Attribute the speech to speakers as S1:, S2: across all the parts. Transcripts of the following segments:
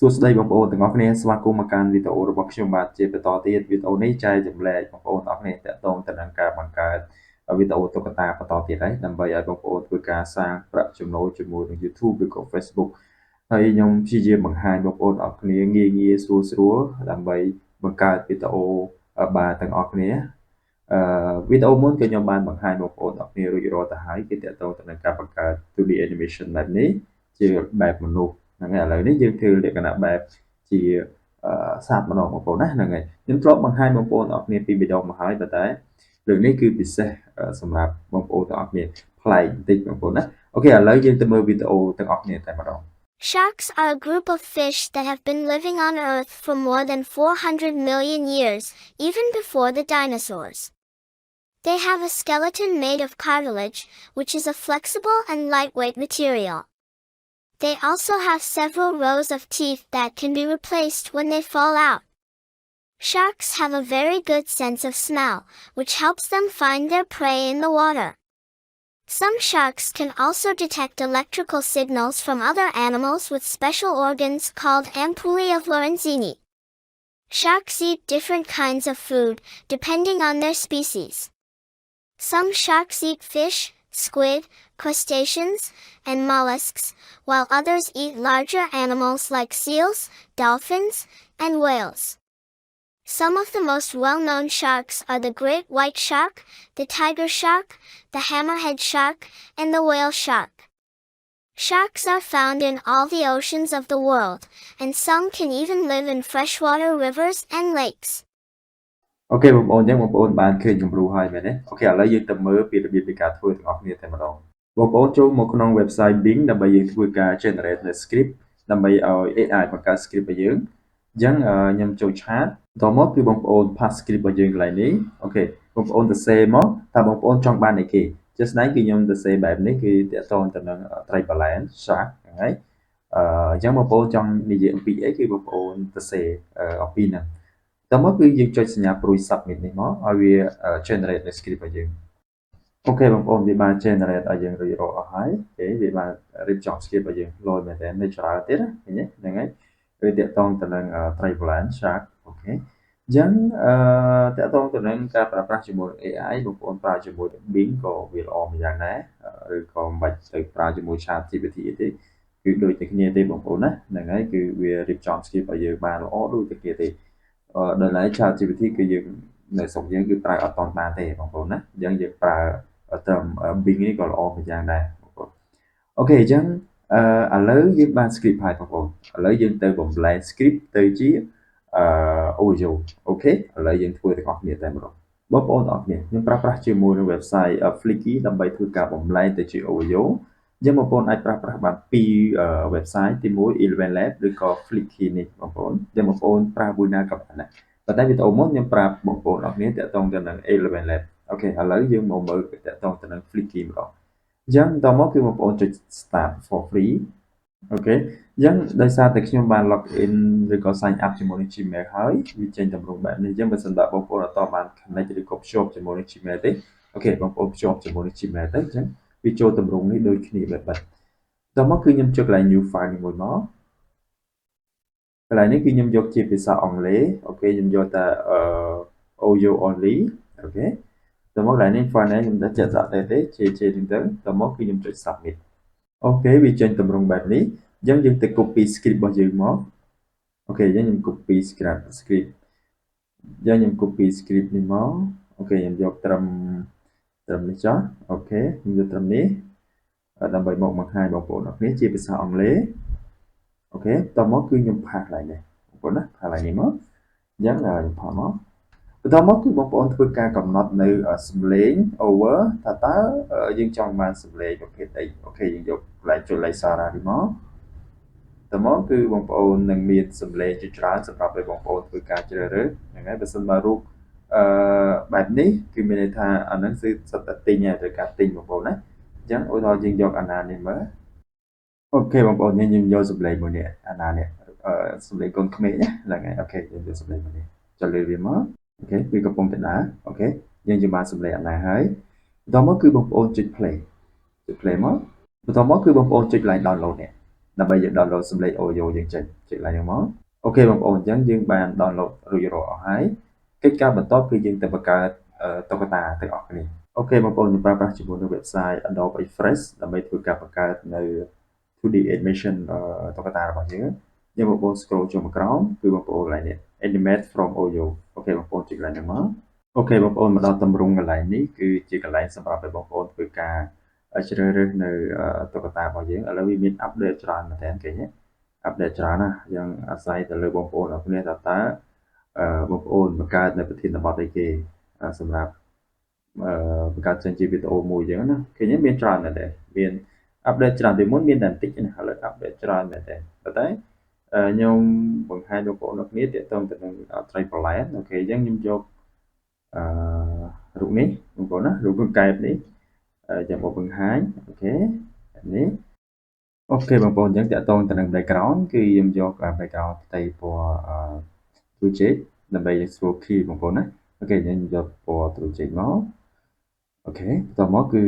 S1: សួស្តីបងប្អូនទាំងអស់គ្នាស្វាគមន៍មកកាន់វីដេអូរបស់ខ្ញុំបាទជាបន្តទៀតវីដេអូនេះចែកចម្លែកបងប្អូនទាំងអស់គ្នាទាក់ទងទៅនឹងការបង្កើតវីដេអូតុក្កតាបន្តទៀតហើយដើម្បីឲ្យបងប្អូនធ្វើការសាងប្រាក់ចំណូលជាមួយនឹង YouTube ឬក៏ Facebook ហើយខ្ញុំព្យាយាមបង្ហាញបងប្អូនទាំងអស់គ្នាងាយៗស្រួលៗដើម្បីបង្កើតវីដេអូបាទទាំងអស់គ្នាវីដេអូមុនគឺខ្ញុំបានបង្ហាញបងប្អូនទាំងអស់គ្នារួចរាល់ទៅហើយគឺទាក់ទងទៅនឹងការបង្កើត 2D animation បែបនេះជាបែបមនុស្សហ្នឹងហើយឥឡូវនេះយើងធ្វើលក្ខណៈបែបជាសាបម្ដងបងប្អូនណាហ្នឹងហើយខ្ញុំធ្លាប់បង្ហាញបងប្អូនទាំងអស់គ្នាពីម្ដងមកហើយប៉ុន្តែលើកនេះគឺពិសេសសម្រាប់បងប្អូនទាំងអស់គ្នាប្លែកបន្តិចបងប្អូនណាអូខេឥឡូវយើងទៅមើលវីដេអូទាំងអស់គ្នាតែម្ដង
S2: Sharks are a group of fish that have been living on Earth for more than 400 million years, even before the dinosaurs. They have a skeleton made of cartilage, which is a flexible and lightweight material. They also have several rows of teeth that can be replaced when they fall out. Sharks have a very good sense of smell, which helps them find their prey in the water. Some sharks can also detect electrical signals from other animals with special organs called ampullae of Lorenzini. Sharks eat different kinds of food, depending on their species. Some sharks eat fish, squid, crustaceans, and mollusks, while others eat larger animals like seals, dolphins, and whales. Some of the most well-known sharks are the great white shark, the tiger shark, the hammerhead shark, and the whale shark. Sharks are found in all the oceans of the world, and some can even live in freshwater rivers and lakes.
S1: អូខេបងប្អូនអញ្ចឹងបងប្អូនបានឃើញគំរូហើយមែនទេអូខេឥឡូវយើងទៅមើលពីរបៀបនៃការធ្វើទាំងអស់គ្នាតែម្ដងបងប្អូនចូលមកក្នុង website Bing ដើម្បីយើងធ្វើការ generate នៅ script ដើម្បីឲ្យ AI បង្កើត script ឲ្យយើងអញ្ចឹងខ្ញុំចូលឆាតបន្តមកគឺបងប្អូន pass script របស់យើងកន្លែងនេះអូខេបងប្អូនទៅ save មកតើបងប្អូនចង់បានអីគេជាក់ស្ដែងគឺខ្ញុំទៅ save បែបនេះគឺទាក់ទងទៅនឹងត្រីបលែន shark ហ្នឹងហើយអញ្ចឹងបងប្អូនចង់និយាយអំពីអីគឺបងប្អូនទៅ save អំពីហ្នឹងតមកគឺយើងចុចសញ្ញាព្រួយ submit នេះមកឲ្យវា generate នៅ script ឲ្យយើងអូខេបងប្អូនវាបាន generate ឲ្យយើងរួចរាល់អស់ហើយអូខេវាបានរៀបចំ script ឲ្យយើងលយមែនតើនៅច្រើនទៀតណាឃើញទេហ្នឹងហើយវាតាក់ទងទៅនឹងត្រីបលែន shark អូខេអញ្ចឹងតាក់ទងទៅនឹងការប្រើប្រាស់ជាមួយ AI បងប្អូនប្រើជាមួយ Bing ក៏វាល្អម្យ៉ាងដែរឬក៏មិនបាច់ទៅប្រើជាមួយ ChatGPT ទេគឺដូចតែគ្នាទេបងប្អូនណាហ្នឹងហើយគឺវារៀបចំ script ឲ្យយើងបានល្អដូចតែគ្នាទេដល់ហើយ ChatGPT គឺយើងនៅស្រុកយើងគឺប្រើអត់តន់បានទេបងប្អូនណាអញ្ចឹងយើងប្រើត្រឹម Bing នេះក៏ល្អម្យ៉ាងដែរបងប្អូនអូខេអញ្ចឹងឥឡូវយើងបាន script ហើយបងប្អូនឥឡូវយើងទៅបំលែង script ទៅជាaudio អូខេឥឡូវយើងធ្វើទាំងអស់គ្នាតែម្ដងបងប្អូនទាំងអស់គ្នាខ្ញុំប្រើប្រាស់ជាមួយនឹង website Flicky ដើម្បីធ្វើការបំលែងទៅជា audio អញ្ចឹងបងប្អូនអាចប្រើប្រាស់បានពីរ website ទី1 Eleven Lab ឬក៏ Flicky នេះបងប្អូនដែលបងប្អូនប្រើមួយណាក៏បានដែរប៉ុន្តែវីដេអូមុនខ្ញុំប្រាប់បងប្អូនទាំងអស់គ្នាទាក់ទងទៅនឹង Eleven Lab អូខេឥឡូវយើងមកមើលទាក់ទងទៅនឹង Flicky ម្ដងអញ្ចឹងបន្តមកគឺបងប្អូនចុច start for free អូខេអញ្ចឹងដោយសារតែខ្ញុំបាន log in ឬក៏ sign up ជាមួយនឹង Gmail ហើយវាចេញតម្រង់បែបនេះអញ្ចឹងបើសិនបើបងប្អូនអត់បាន connect ឬក៏ភ្ជាប់ជាមួយនឹង Gmail ទេអូខេបងប្អូនភ្ជាប់ជាមួយនឹង Gmail ទៅអញ្ចឹងវាចូលតម្រង់នេះដូចគ្នាបែបហ្នឹងតមកគឺខ្ញុំចុចកន្លែង new file នេះមួយមកកន្លែងនេះគឺខ្ញុំយកជាភាសាអង់គ្លេសអូខេខ្ញុំយកតែ audio only អូខេតមកកន្លែងនេះ file នេះខ្ញុំដាក់ចាក់ទេជាហ្នឹងទៅតមកគឺខ្ញុំចុច submit អូខេវាចេញតម្រង់បែបនេះអញ្ចឹងយើងទៅ copy script របស់យើងមកអូខេអញ្ចឹងខ្ញុំ copy script អញ្ចឹងខ្ញុំ copy script នេះមកអូខេខ្ញុំយកត្រឹមនេះចុះអូខេខ្ញុំយកត្រឹមនេះដើម្បីមកបង្ហាញបងប្អូនអរគ្នាជាភាសាអង់គ្លេសអូខេតមកគឺខ្ញុំផាសកន្លែងនេះបងប្អូនណាផាសកន្លែងនេះមកអញ្ចឹងខ្ញុំផាសមកបន្តមកគឺបងប្អូនធ្វើការកំណត់នៅសំឡេង over តើយើងចង់បានសំឡេងប្រភេទអីអូខេយើងយកកន្លែងចុចលេខសារ៉ានេះមកតមកគឺបងប្អូននឹងមានសំឡេងជាច្រើនសម្រាប់ឲ្យបងប្អូនធ្វើការជ្រើសរើសហ្នឹងហើយបើសិនបើរូបបែបនេះគឺមានន័យថាអាហ្នឹងគឺសិតតែទិញហើយត្រូវការទិញបងប្អូនណាអញ្ចឹងឧទាហរណ៍យើងយកអាណានេះមើលអូខេបងប្អូនខ្ញុំយកសំឡេងមួយនេះអាណានេះសំឡេងកូនក្មេងណាហ្នឹងហើយអូខេយើងយកសំឡេងមួយនេះចុចលើវាមកអូខេវាកំពុងតែដើរអូខេយើងបានសំឡេងអាណាហើយបន្តមកគឺបងប្អូនចុច play មកបន្តមកគឺបងប្អូនចុច download នេះ ដើម្បីយើង download សំឡេង audio យើងចេញឡើងហ្នឹងមកអូខេបងប្អូនអញ្ចឹងយើងបាន download រួចរាល់អស់ហើយកិច្ចការបន្ទាប់គឺយើងទៅបង្កើតតុក្កតាទាំងអស់គ្នាអូខេបងប្អូនយើងប្រើប្រាស់ជាមួយនឹង website Adobe Express ដើម្បីធ្វើការបង្កើតនៅ 2D animation តុក្កតារបស់យើងបងប្អូន scroll ចុះមកក្រោមគឺបងប្អូនឡើងនេះ animate from audio អូខេបងប្អូនចុចឡើងហ្នឹងមកអូខេបងប្អូនមកដល់តម្រងកន្លែងនេះគឺជាកន្លែងសម្រាប់ឲ្យបងប្អូនធ្វើការជ្រើសរើសនៅតុក្កតារបស់យើងឥឡូវវាមាន update ច្រើនមែនតើឃើញទេ update ច្រើនណាស់យ៉ាងអាស្រ័យទៅលើបងប្អូនអរគ្នាតើបងប្អូនបង្កើតនៅប្រធានបទអីគេសម្រាប់បង្កើតចេញជាវីដេអូមួយអញ្ចឹងណាឃើញទេមានច្រើនមែនតើមាន update ច្រើនពីមុនមានតែបន្តិចណាឥឡូវ update ច្រើនមែនតើប៉ុន្តែខ្ញុំបង្ហាញបងប្អូនអរគ្នាទាក់ទងទៅនឹងត្រីប្រឡែនអូខេអញ្ចឹងខ្ញុំយករូបនេះបងប្អូនណារូបកង្កែបនេះចាំមកបង្ហាញអូខេនេះអូខេបងប្អូនអញ្ចឹងតាក់ទងទៅនឹង background គឺខ្ញុំយក background ផ្ទៃពណ៌TrueJade ដើម្បីយើងស្រួល key បងប្អូនណាអូខេអញ្ចឹងយកពណ៌ TrueJade មកអូខេបន្តមកគឺ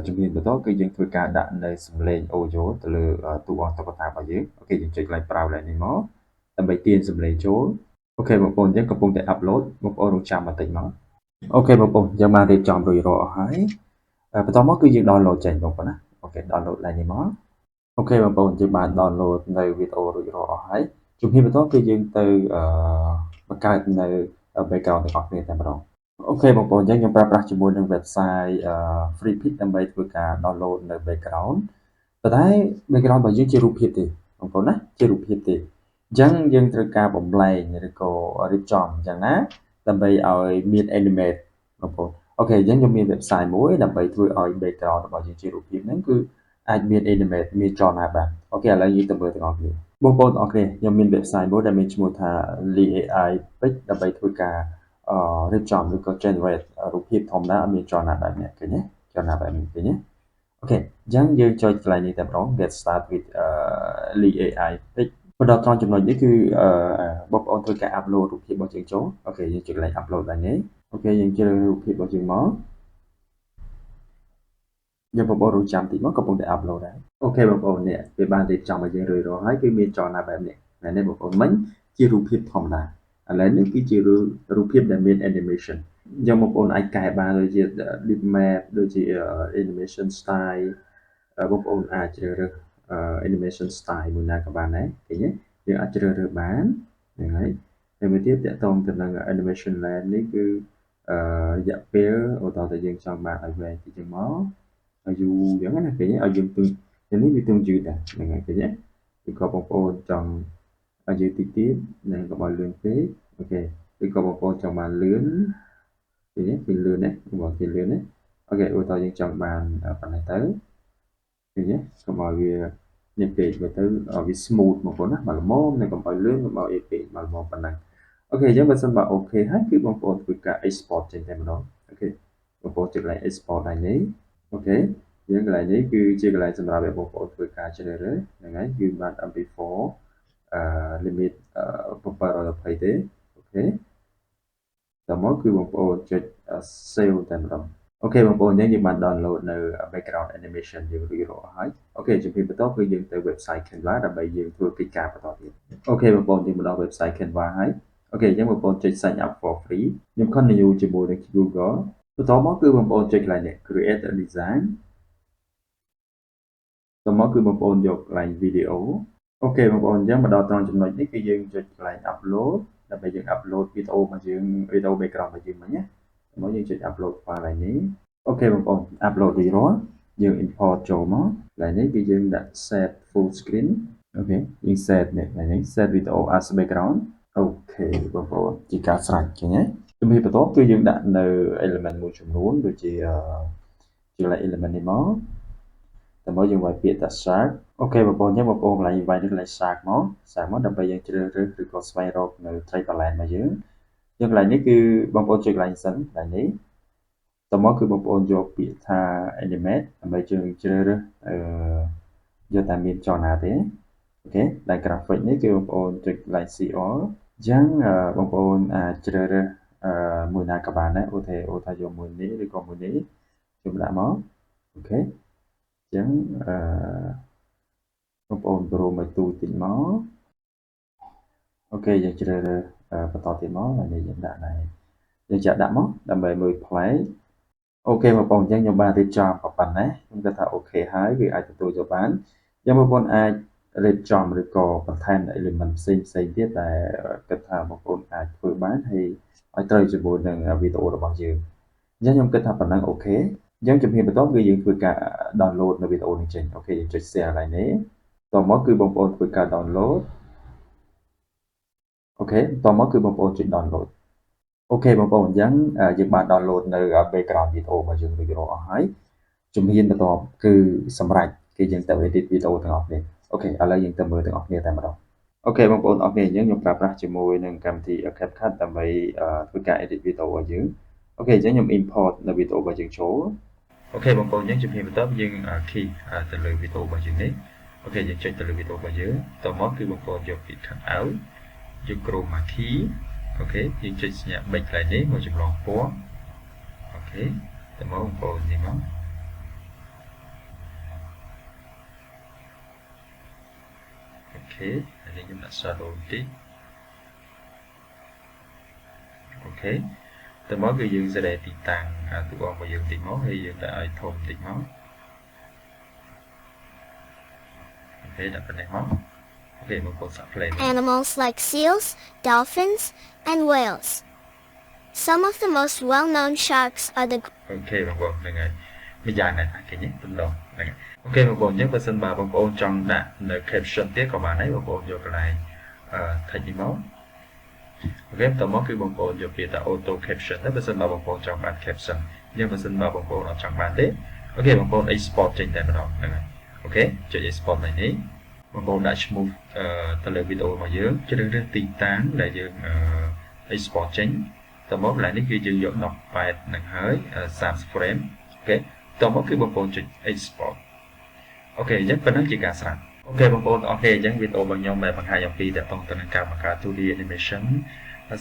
S1: ជំនាញបន្តគឺយើងធ្វើការដាក់នៅសំឡេង audio ទៅលើតួអង្គតុក្កតារបស់យើងអូខេយើងចុចកន្លែង ប្រើកន្លែងនេះមកដើម្បីទាញសំឡេងចូលអូខេបងប្អូនអញ្ចឹងកំពុងតែ upload បងប្អូនរងចាំបន្តិចមកអូខេបងប្អូនយើងបានរៀបចំរួចរាល់អស់ហើយបន្តមកគឺយើង download ចេញបងប្អូនណាអូខេ download ឡើងនេះមកអូខេបងប្អូនយើងបាន download នៅវីដេអូរួចរាល់អស់ហើយជំហានបន្តគឺយើងទៅបង្កើតនៅ background ទាំងអស់គ្នាតែម្ដងអូខេបងប្អូនអញ្ចឹងខ្ញុំប្រើប្រាស់ជាមួយនឹង website FreePic ដើម្បីធ្វើការ download នៅ background ប៉ុន្តែ background របស់យើងជារូបភាពទេបងប្អូនណាជារូបភាពទេអញ្ចឹងយើងត្រូវការបំលែងឬក៏រៀបចំអញ្ចឹងណាដើម្បីឲ្យមាន animate បងប្អូនអូខេអញ្ចឹងខ្ញុំមាន website មួយដើម្បីធ្វើឲ្យ background របស់យើងជារូបភាពហ្នឹងគឺអាចមាន animate មានចលនាបានអូខេឥឡូវយើងទៅមើលទាំងអស់គ្នាបងប្អូនអរគ្នាខ្ញុំមាន website មួយដែលមានឈ្មោះថា AI Pic ដើម្បីធ្វើការរៀបចំឬក៏ generate រូបភាពធម្មតាអត់មានចលនាបែបនេះឃើញទេចលនាបែបនេះឃើញទេអូខេអញ្ចឹងយើងចុចកន្លែងនេះតែម្ដង get start with AI Pic មកដល់ត្រង់ចំណុចនេះគឺបងប្អូនធ្វើការ upload រូបភាពរបស់យើងចូលអូខេយើងចុចកន្លែង upload ឡើងនេះអូខេយើងជ្រើសរូបភាពរបស់យើងមកយើងបងប្អូនរងចាំតិចមកកំពុងតែ upload ដែរអូខេបងប្អូននេះវាបានរៀបចំឲ្យយើងរួចរាល់ហើយគឺមានចលនាបែបនេះមែនទេបងប្អូនមិញជារូបភាពធម្មតាឥឡូវនេះគឺជារូបភាពដែលមាន animation អញ្ចឹងបងប្អូនអាចកែបានដូចជា deep map ដូចជា animation style បងប្អូនអាចជ្រើសរើស animation style មួយណាក៏បានដែរឃើញទេយើងអាចជ្រើសរើសបានហ្នឹងហើយហើយមួយទៀតតកតងទៅនឹង animation length នេះគឺរយៈពេលឧទាហរណ៍ថាយើងចង់បានឲ្យវែងពីជាងមកឲ្យយូរអញ្ចឹងណាឃើញទេឲ្យយើងទឹងនេះវាទឹងយឺតដែរហ្នឹងហើយឃើញទេឬក៏បងប្អូនចង់ឲ្យយឺតតិចទៀតហ្នឹងក៏បើលឿនពេកអូខេឬក៏បងប្អូនចង់បានលឿនឃើញទេវាលឿនណាបងគេលឿនណាអូខេឧទាហរណ៍យើងចង់បានប៉ុណ្ណេះទៅឃើញទេកុំឲ្យវានេះពេកទៅវា smooth បងប្អូនណាបើល្មមនឹងកុំឲ្យលឿនកុំឲ្យអីពេកបើល្មមប៉ុណ្ណឹងអូខេអញ្ចឹងបើសិនបើអូខេហើយគឺបងប្អូនធ្វើការ export ចេញតែម្ដងអូខេបងប្អូនចុចកន្លែង export ឡើងនេះអូខេយើងកន្លែងនេះគឺជាកន្លែងសម្រាប់ឲ្យបងប្អូនធ្វើការជ្រើសរើសហ្នឹងហើយគឺបាន MP4 limit 720ទេអូខេតមកគឺបងប្អូនចុច save តែម្ដងអូខេបងប្អូនអញ្ចឹងយើងបាន download នៅ background animation យើងរួចរាល់ហើយអូខេជំហានបន្តគឺយើងទៅ website Canva ដើម្បីយើងធ្វើកិច្ចការបន្តទៀតអូខេបងប្អូនយើងមកដល់ website Canva ហើយអូខេអញ្ចឹងបងប្អូនចុច sign up for free ខ្ញុំ continue ជាមួយនឹង Google បន្តមកគឺបងប្អូនចុចកន្លែងនេះ create a design បន្តមកគឺបងប្អូនយកកន្លែង video អូខេបងប្អូនអញ្ចឹងមកដល់ត្រង់ចំណុចនេះគឺយើងចុចកន្លែង upload ដើម្បីយើង upload វីដេអូរបស់យើងវីដេអូ background របស់យើងមិញណាមកយើងចុច upload file កន្លែងនេះអូខេបងប្អូន upload រួចរាល់យើង import ចូលមកកន្លែងនេះគឺយើងដាក់ set full screen អូខេយើង set នេះកន្លែងនេះ set video as background អូខេបងប្អូនជាការស្រេចឃើញទេជំហានបន្ទាប់គឺយើងដាក់នៅ element មួយចំនួនដូចជាកន្លែង element នេះមកតែមកយើងវាយពាក្យថា shark អូខេបងប្អូនអញ្ចឹងបងប្អូនកន្លែងវាយនៅកន្លែង shark មកដើម្បីយើងជ្រើសរើសឬក៏ស្វែងរកនៅត្រីប្រឡែនរបស់យើងកន្លែងនេះគឺបងប្អូនចុចកន្លែងសិនកន្លែងនេះតមកគឺបងប្អូនយកពាក្យថា animate ដើម្បីយើងជ្រើសរើសយកតែមានចលនាទេអូខេដែល graphic នេះគឺបងប្អូនចុចកន្លែង CR អញ្ចឹងបងប្អូនអាចជ្រើសរើសមួយណាក៏បានដែរឧទាហរណ៍ថាយកមួយនេះឬក៏មួយនេះខ្ញុំដាក់មកអូខេអញ្ចឹង បងប្អូនប្រូមកទូតិចមកអូខេយើងជ្រើសរើសបន្តទៀតមកហើយយើងដាក់ដែរយើងចាក់ដាក់មកដើម្បីមើល play អូខេបងប្អូនអញ្ចឹងខ្ញុំបានរៀបចំប៉ុណ្ណេះខ្ញុំគិតថាអូខេហើយវាអាចទទួលយកបានអញ្ចឹងបងប្អូនអាចរៀបចំឬក៏បន្ថែម element ផ្សេងទៀតដែលគិតថាបងប្អូនអាចធ្វើបានហើយឲ្យត្រូវជាមួយនឹងវីដេអូរបស់យើងអញ្ចឹងខ្ញុំគិតថាប៉ុណ្ណឹងអូខេអញ្ចឹងជំហានបន្ទាប់គឺយើងធ្វើការ download នៅវីដេអូនេះចេញអូខេយើងចុច share ឡើងនេះតមកគឺបងប្អូនធ្វើការ download អូខេតមកគឺបងប្អូនចុច download អូខេបងប្អូនអញ្ចឹងយើងបាន download នៅ background វីដេអូរបស់យើងរួចរាល់អស់ហើយជំហានបន្ទាប់គឺសម្រាប់គឺយើងទៅ edit វីដេអូទាំងអស់គ្នាអូខេឥឡូវយើងទៅមើលទាំងអស់គ្នាតែម្ដងអូខេបងប្អូនអរគ្នាអញ្ចឹងខ្ញុំប្រើប្រាស់ជាមួយនឹងកម្មវិធី CapCut ដើម្បីធ្វើការ edit វីដេអូរបស់យើងអូខេអញ្ចឹងខ្ញុំ import នៅវីដេអូរបស់យើងចូលអូខេបងប្អូនអញ្ចឹងជំហានបន្ទាប់យើង key ទៅលើវីដេអូរបស់យើងនេះអូខេយើងចុចទៅលើវីដេអូរបស់យើងតមកគឺបងប្អូនយកពី cut out យក chroma key អូខេយើងចុចសញ្ញាបិចកន្លែងនេះមកចម្លងពណ៌អូខេតមកបងប្អូននេះមកអូខេហើយខ្ញុំដាក់ shadow បន្តិចអូខេតមកគឺយើងសេរីទីតាំងតួអង្គរបស់យើងបន្តិចមកហើយយើងដាក់ឲ្យធំបន្តិចមកអូខេដាក់ប៉ុណ្ណេះមកOkay,
S2: animals like seals, dolphins, and whales. Some of the most well-known sharks are the...
S1: Okay,បងប្អូនហ្នឹងហើយម្យ៉ាងណាស់គេញ៉េតំដងហ្នឹងហើយអូខេបងប្អូនអញ្ចឹងបើសិនបើបងប្អូនចង់ដាក់នៅ caption ទៀតក៏បានដែរបងប្អូនយកកន្លែងtext នេះមកអូខេតមកគឺបងប្អូនយកពាក្យថា auto caption ទៅបើសិនបើបងប្អូនចង់បាន caption អញ្ចឹងបើសិនបើបងប្អូនអត់ចង់បានទេអូខេបងប្អូន export ចេញតែម្ដងហ្នឹងហើយអូខេចុច export នេះបងប្អូនដាក់ឈ្មោះទៅលើវីដេអូរបស់យើងជ្រើសរើសទីតាំងដែលយើង export ចេញតមកកន្លែងនេះគឺយើងយក18នឹងហើយ30 frame អូខេតមកគឺបងប្អូនចុច export អូខេអញ្ចឹងប៉ុណ្ណឹងជាការស្រាប់អូខេបងប្អូនអរគុណអញ្ចឹងវីដេអូរបស់ខ្ញុំដែលបង្ហាញអំពីតកតងទៅនឹងការបង្កើត 2D animation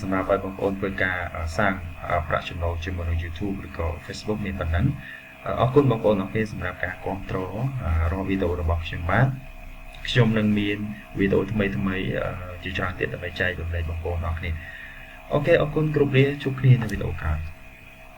S1: សម្រាប់ឲ្យបងប្អូនធ្វើការសាងប្រាក់ចំណូលជាមួយនឹង YouTube ឬក៏ Facebook មានប៉ុណ្ណឹងអរគុណបងប្អូនអរគុណសម្រាប់ការគាំទ្ររាល់វីដេអូរបស់ខ្ញុំបាទខ្ញុំនឹងមានវីដេអូថ្មីជាច្រើនទៀតដើម្បីចែករំលែកបងប្អូនអរគ្នាអូខេអរគុណគ្រប់គ្នាជួបគ្នានៅវីដេអូក្រោយ